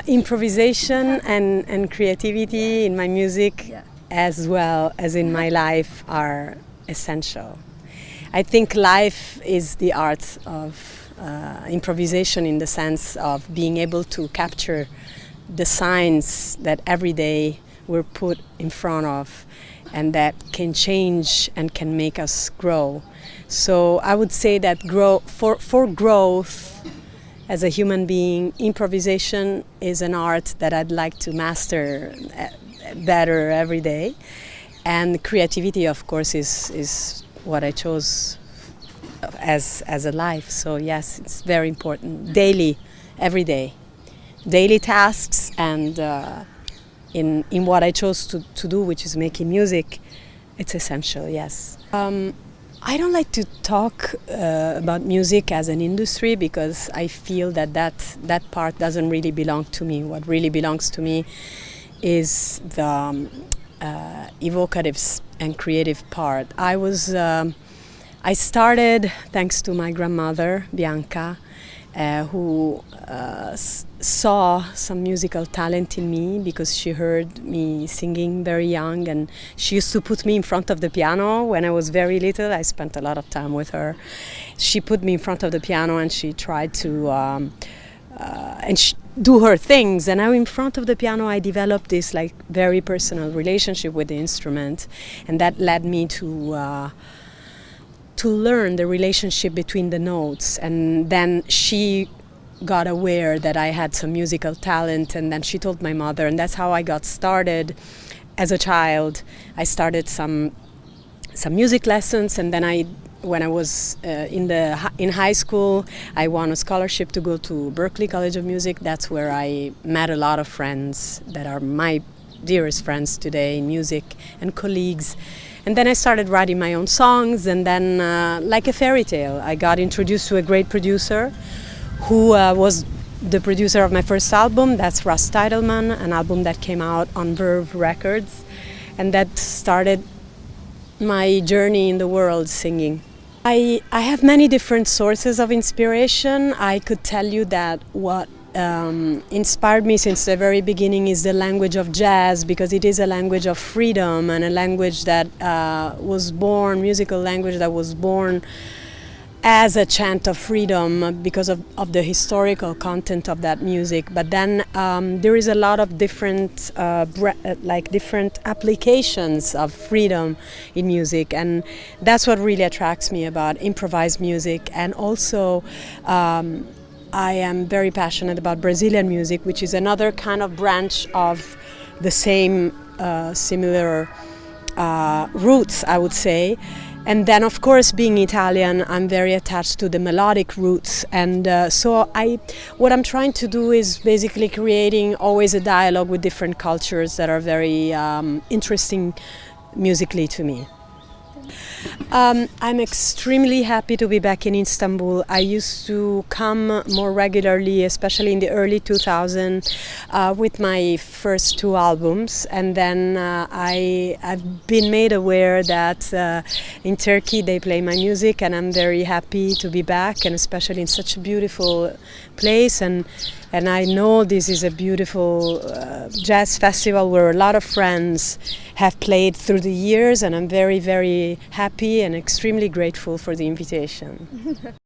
Improvisation and creativity in my music, Yeah. as well as in my life, are essential. I think life is the art of improvisation, in the sense of being able to capture the signs that every day we're put in front of, and that can change and can make us grow. So I would say that for growth as a human being, improvisation is an art that I'd like to master better every day. And creativity, of course, is what I chose as a life. So yes, it's very important. Daily, every day. Daily tasks, and in what I chose to do, which is making music, it's essential, yes. I don't like to talk about music as an industry, because I feel that part doesn't really belong to me. What really belongs to me is the evocative and creative part. I started thanks to my grandmother, Bianca, who saw some musical talent in me, because she heard me singing very young, and she used to put me in front of the piano when I was very little. I spent a lot of time with her. She put me in front of the piano, and she tried to do her things, and now in front of the piano I developed this very personal relationship with the instrument, and that led me to learn the relationship between the notes. And then she got aware that I had some musical talent, and then she told my mother, and that's how I got started as a child. I started some music lessons, and then when I was in high school, I won a scholarship to go to Berklee College of Music. That's where I met a lot of friends that are my dearest friends today in music, and colleagues. And then I started writing my own songs, and then like a fairy tale, I got introduced to a great producer who was the producer of my first album. That's Russ Titelman, an album that came out on Verve Records, and that started my journey in the world singing. I have many different sources of inspiration. I could tell you that what inspired me since the very beginning is the language of jazz, because it is a language of freedom, and a language that musical language that was born as a chant of freedom because of the historical content of that music. But then there is a lot of different different applications of freedom in music, and that's what really attracts me about improvised music. And also I am very passionate about Brazilian music, which is another kind of branch of the same similar roots, I would say. And then, of course, being Italian, I'm very attached to the melodic roots. And so what I'm trying to do is basically creating always a dialogue with different cultures that are very interesting musically to me. I'm extremely happy to be back in Istambul. I used to come more regularly, especially in the early 2000s, with my first two albums, and then I've been made aware that in Turkey they play my music, and I'm very happy to be back, and especially in such a beautiful place. And I know this is a beautiful jazz festival where a lot of friends have played through the years, and I'm very, very happy and extremely grateful for the invitation.